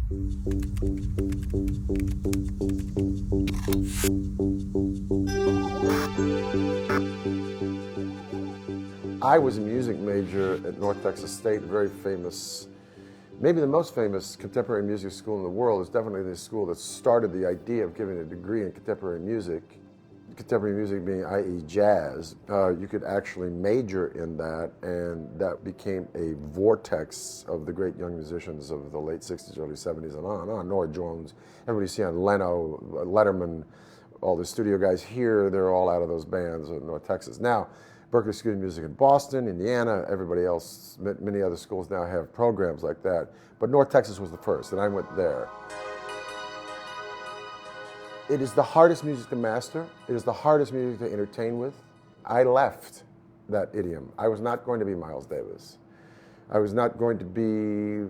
I was a music major at North Texas State, very famous, maybe the most famous contemporary music school in the world. Is definitely the school that started the idea of giving a degree in contemporary music being, i.e. jazz. You could actually major in that, and that became a vortex of the great young musicians of the late 60s, early 70s, and on and on. Norah Jones, everybody see on Leno, Letterman, all the studio guys here, they're all out of those bands in North Texas. Now, Berklee School of Music in Boston, Indiana, everybody else, many other schools now have programs like that. But North Texas was the first, and I went there. It is the hardest music to master. It is the hardest music to entertain with. I left that idiom. I was not going to be Miles Davis. I was not going to be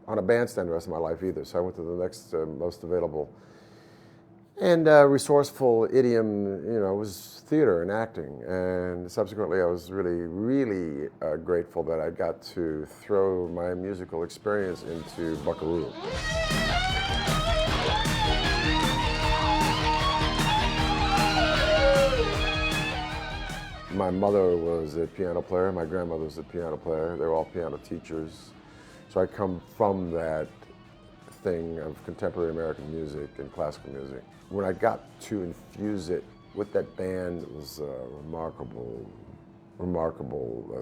on a bandstand the rest of my life either, so I went to the next most available and resourceful idiom, was theater and acting. And subsequently, I was really, really grateful that I got to throw my musical experience into Buckaroo. My mother was a piano player, my grandmother was a piano player. They were all piano teachers. So I come from that thing of contemporary American music and classical music. When I got to infuse it with that band, it was a remarkable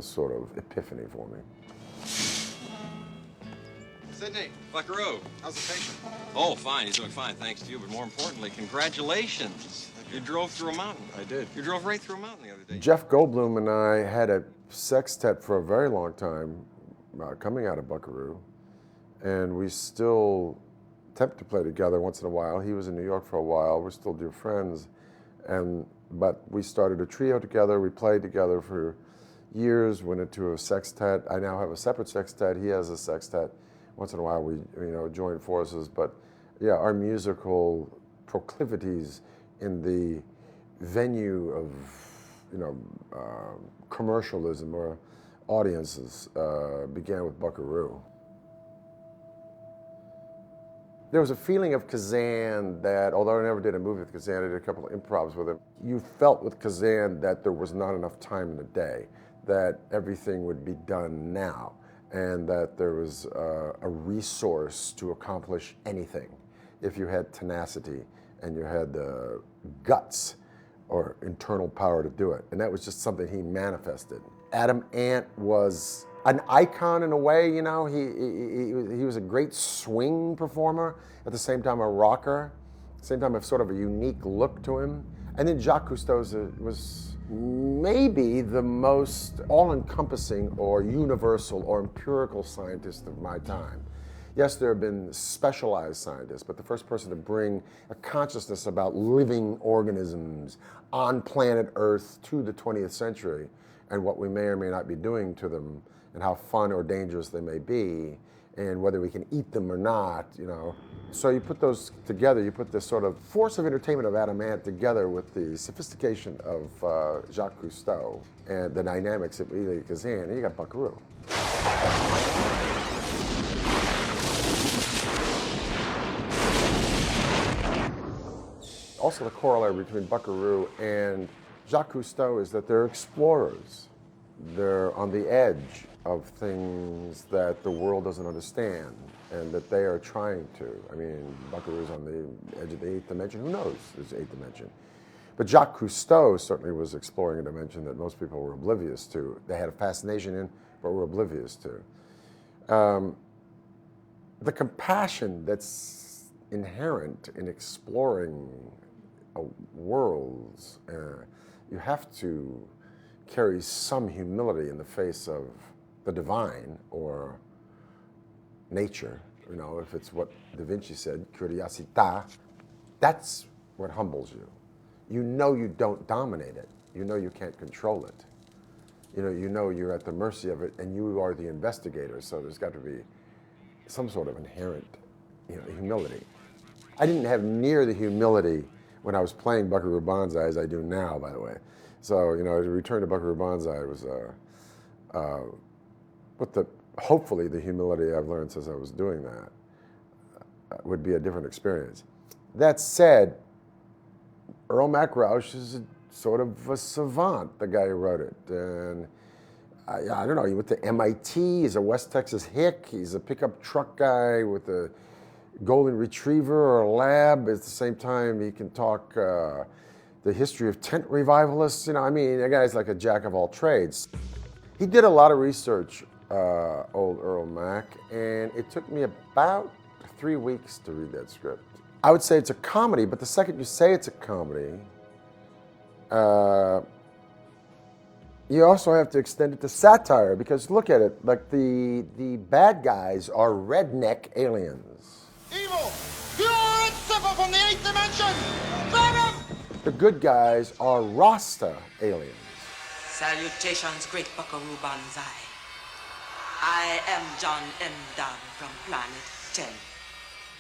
sort of epiphany for me. Sydney, Buckaroo, how's the patient? Oh, fine, he's doing fine, thanks to you, but more importantly, congratulations. You drove through a mountain. I did. You drove right through a mountain the other day. Jeff Goldblum and I had a sextet for a very long time coming out of Buckaroo, and we still attempt to play together once in a while. He was in New York for a while. We're still dear friends, but we started a trio together. We played together for years, went into a sextet. I now have a separate sextet. He has a sextet. Once in a while we join forces, but yeah, our musical proclivities in the venue of commercialism or audiences began with Buckaroo. There was a feeling of Kazan that, although I never did a movie with Kazan, I did a couple of improvs with him. You felt with Kazan that there was not enough time in the day, that everything would be done now, and that there was a resource to accomplish anything if you had tenacity and you had the guts or internal power to do it. And that was just something he manifested. Adam Ant was an icon in a way, he was a great swing performer, at the same time a rocker, at the same time a sort of a unique look to him. And then Jacques Cousteau was maybe the most all-encompassing or universal or empirical scientist of my time. Yes, there have been specialized scientists, but the first person to bring a consciousness about living organisms on planet Earth to the 20th century and what we may or may not be doing to them and how fun or dangerous they may be and whether we can eat them or not, So you put those together, you put this sort of force of entertainment of Adam Ant together with the sophistication of Jacques Cousteau and the dynamics of Elie Kazan, and you got Buckaroo. Also, the corollary between Buckaroo and Jacques Cousteau is that they're explorers. They're on the edge of things that the world doesn't understand and that they are trying to. I mean, Buckaroo's on the edge of the eighth dimension. Who knows? There's eighth dimension. But Jacques Cousteau certainly was exploring a dimension that most people were oblivious to. They had a fascination in, but were oblivious to. The compassion that's inherent in exploring worlds, you have to carry some humility in the face of the divine or nature. If it's what Da Vinci said, curiosità, that's what humbles you. You don't dominate it. You can't control it. You're at the mercy of it, and you are the investigator, so there's got to be some sort of inherent humility. I didn't have near the humility when I was playing Buckaroo Banzai as I do now, by the way. So, to return to Buckaroo Banzai was with hopefully the humility I've learned since I was doing that. would be a different experience. That said, Earl Rauch is sort of a savant, the guy who wrote it. And I don't know, he went to MIT, he's a West Texas hick, he's a pickup truck guy with a golden retriever or a lab. At the same time, he can talk the history of tent revivalists. You know, I mean, the guy's like a jack of all trades. He did a lot of research, old Earl Mac, and it took me about 3 weeks to read that script. I would say it's a comedy, but the second you say it's a comedy, you also have to extend it to satire, because look at it, like the bad guys are redneck aliens. Evil! Pure and simple from the 8th dimension! Venom! The good guys are Rasta aliens. Salutations, great Buckaroo Banzai. I am John M. Dunn from Planet 10.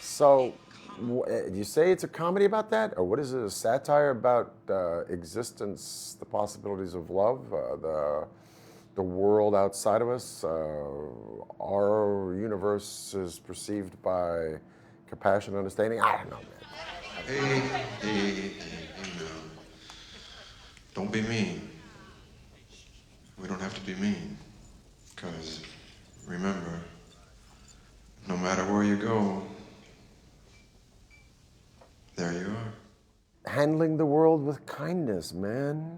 So, do you say it's a comedy about that? Or what is it, a satire about existence, the possibilities of love, the world outside of us? Our universe is perceived by compassion and understanding? I don't know, man. Hey, now. Don't be mean. We don't have to be mean. Because, remember, no matter where you go, there you are. Handling the world with kindness, man.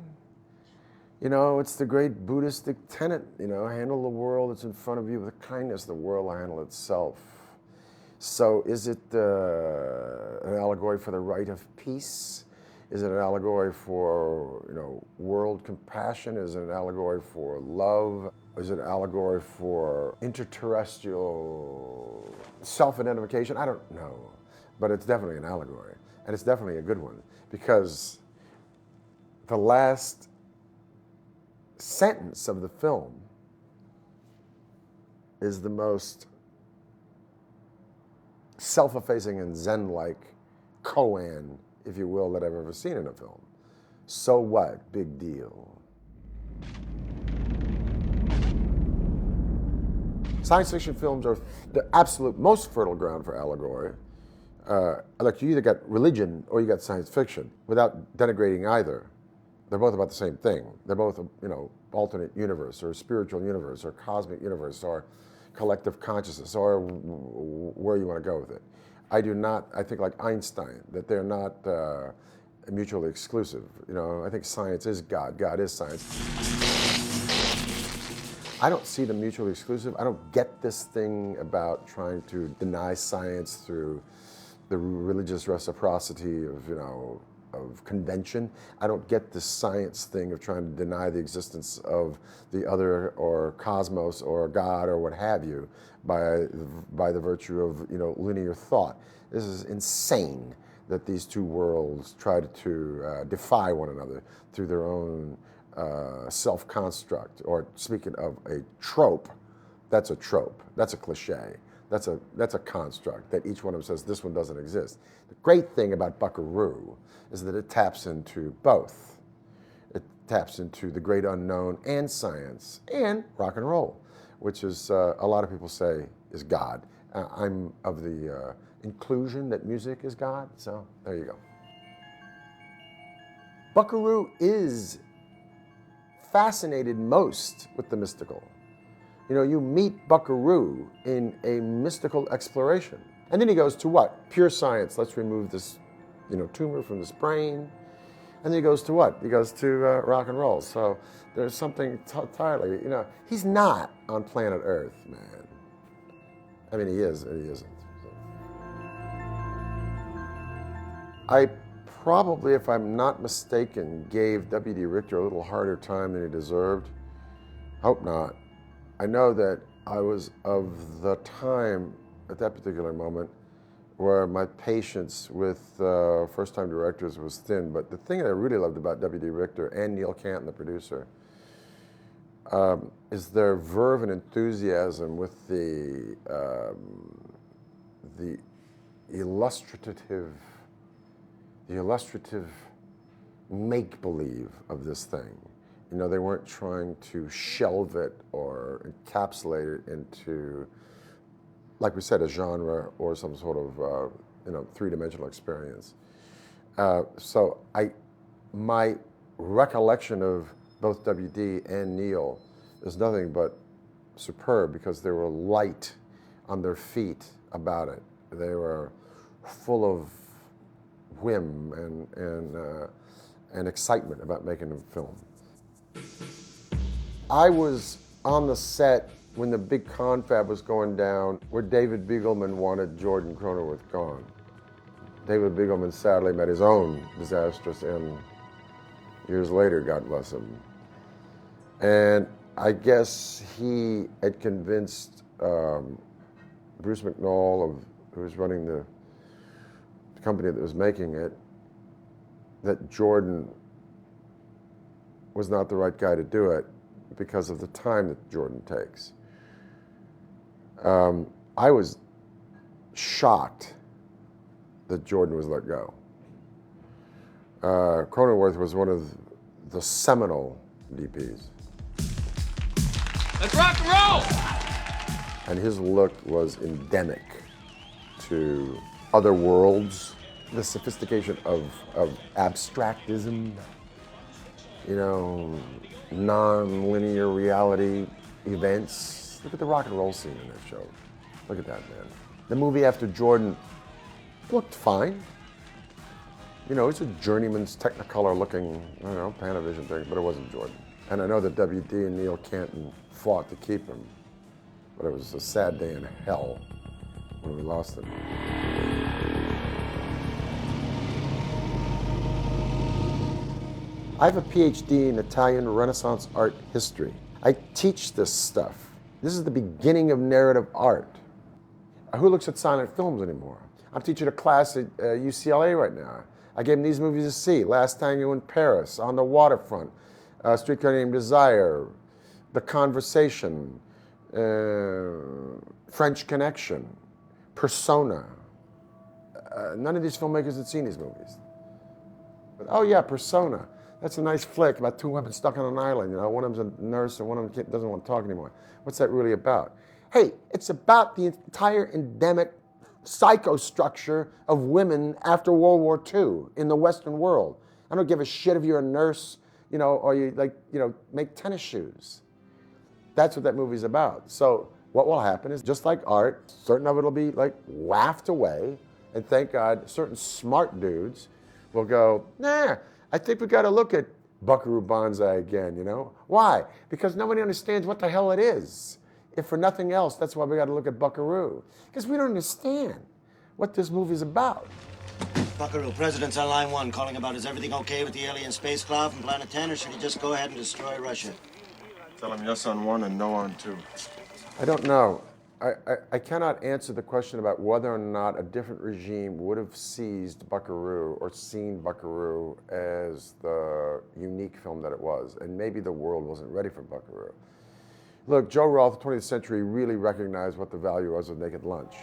You know, it's the great Buddhistic tenet, you know, handle the world that's in front of you with kindness, the world will handle itself. So is it an allegory for the right of peace? Is it an allegory for, you know, world compassion? Is it an allegory for love? Is it an allegory for interterrestrial self-identification? I don't know, but it's definitely an allegory. And it's definitely a good one, because the last sentence of the film is the most self-effacing and Zen-like koan, if you will, that I've ever seen in a film. So what? Big deal. Science fiction films are the absolute most fertile ground for allegory. Like, you either got religion or you got science fiction, without denigrating either. They're both about the same thing. They're both, you know, alternate universe or spiritual universe or cosmic universe or collective consciousness, or where you want to go with it. I think like Einstein, that they're not mutually exclusive. You know, I think science is God, God is science. I don't see them mutually exclusive. I don't get this thing about trying to deny science through the religious reciprocity of, you know, of convention. I don't get this science thing of trying to deny the existence of the other or cosmos or God or what have you by the virtue of, you know, linear thought. This is insane that these two worlds try to defy one another through their own self-construct. Or speaking of a trope, that's a trope, that's a cliche. That's a construct that each one of them says this one doesn't exist. The great thing about Buckaroo is that it taps into both. It taps into the great unknown and science and rock and roll, which is a lot of people say is God. I'm of the inclusion that music is God, so there you go. Buckaroo is fascinated most with the mystical. You know, you meet Buckaroo in a mystical exploration. And then he goes to what? Pure science. Let's remove this, you know, tumor from this brain. And then he goes to what? He goes to rock and roll. So there's something entirely, you know, he's not on planet Earth, man. I mean, he is, and he isn't. I probably, if I'm not mistaken, gave W.D. Richter a little harder time than he deserved. Hope not. I know that I was of the time at that particular moment where my patience with first-time directors was thin. But the thing that I really loved about W.D. Richter and Neil Canton, the producer, is their verve and enthusiasm with the illustrative make-believe of this thing. You know, they weren't trying to shelve it or encapsulate it into like we said, a genre or some sort of three-dimensional experience. So my recollection of both WD and Neil is nothing but superb because they were light on their feet about it. They were full of whim and excitement about making a film. I was on the set when the big confab was going down, where David Beagleman wanted Jordan Cronenworth gone. David Beagleman sadly met his own disastrous end years later, God bless him. And I guess he had convinced Bruce McNall, who was running the company that was making it, that Jordan was not the right guy to do it because of the time that Jordan takes. I was shocked that Jordan was let go. Cronenworth was one of the seminal DPs. Let's rock and roll! And his look was endemic to other worlds, the sophistication of abstractism, non-linear reality events. Look at the rock and roll scene in that show. Look at that, man. The movie after Jordan looked fine. It's a journeyman's Technicolor looking, Panavision thing, but it wasn't Jordan. And I know that WD and Neil Canton fought to keep him, but it was a sad day in hell when we lost him. I have a PhD in Italian Renaissance art history. I teach this stuff. This is the beginning of narrative art. Who looks at silent films anymore? I'm teaching a class at UCLA right now. I gave them these movies to see. Last Tango in Paris, On the Waterfront, Streetcar Named Desire, The Conversation, French Connection, Persona. None of these filmmakers had seen these movies. But, oh yeah, Persona. That's a nice flick about two women stuck on an island. One of them's a nurse and one of them doesn't want to talk anymore. What's that really about? Hey, it's about the entire endemic psychostructure of women after World War II in the Western world. I don't give a shit if you're a nurse, or you make tennis shoes. That's what that movie's about. So what will happen is, just like art, certain of it will be laughed away, and thank God, certain smart dudes will go, nah, I think we got to look at Buckaroo Banzai again, Why? Because nobody understands what the hell it is. If for nothing else, that's why we got to look at Buckaroo. Because we don't understand what this movie's about. Buckaroo, President's on line 1, calling about is everything okay with the alien space cloud from Planet 10, or should he just go ahead and destroy Russia? Tell him yes on 1 and no on 2. I don't know. I cannot answer the question about whether or not a different regime would have seized Buckaroo or seen Buckaroo as the unique film that it was. And maybe the world wasn't ready for Buckaroo. Look, Joe Rolfe, the 20th century, really recognized what the value was of Naked Lunch.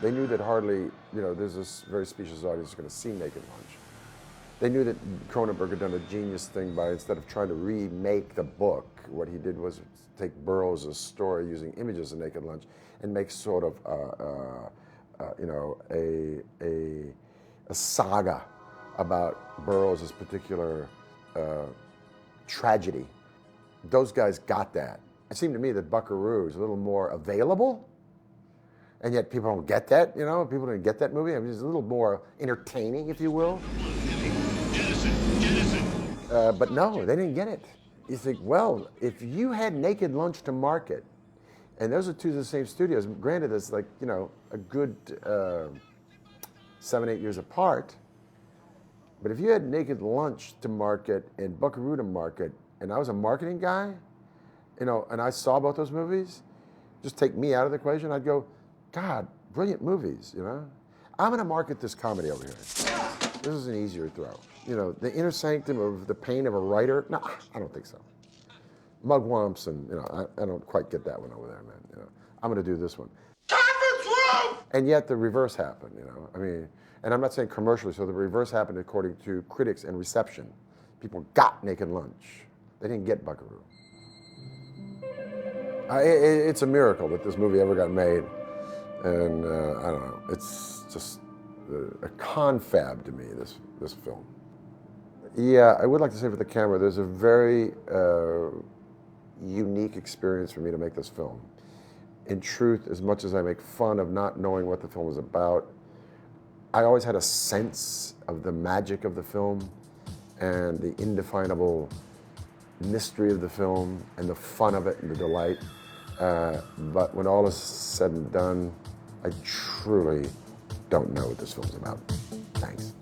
They knew that hardly, there's this very specious audience going to see Naked Lunch. They knew that Cronenberg had done a genius thing by, instead of trying to remake the book, what he did was take Burroughs' story using images of Naked Lunch and make sort of a saga about Burroughs' particular tragedy. Those guys got that. It seemed to me that Buckaroo is a little more available, and yet people don't get that, People didn't get that movie. I mean, it's a little more entertaining, if you will. But no, they didn't get it. You think, well, if you had Naked Lunch to market, and those are two of the same studios, granted it's a good 7-8 years apart, but if you had Naked Lunch to market and Buckaroo to market, and I was a marketing guy, and I saw both those movies, just take me out of the equation, I'd go, God, brilliant movies, I'm gonna market this comedy over here. This is an easier throw. The inner sanctum of the pain of a writer, no, I don't think so. Mugwumps and, I don't quite get that one over there, man. I'm gonna do this one. And yet the reverse happened, I mean, and I'm not saying commercially, so the reverse happened according to critics and reception. People got Naked Lunch. They didn't get Buckaroo. It's a miracle that this movie ever got made, and I don't know. It's just a confab to me. This film. Yeah, I would like to say for the camera, there's a very unique experience for me to make this film. In truth, as much as I make fun of not knowing what the film was about, I always had a sense of the magic of the film and the indefinable mystery of the film and the fun of it and the delight. But when all is said and done, I truly don't know what this film's about. Thanks.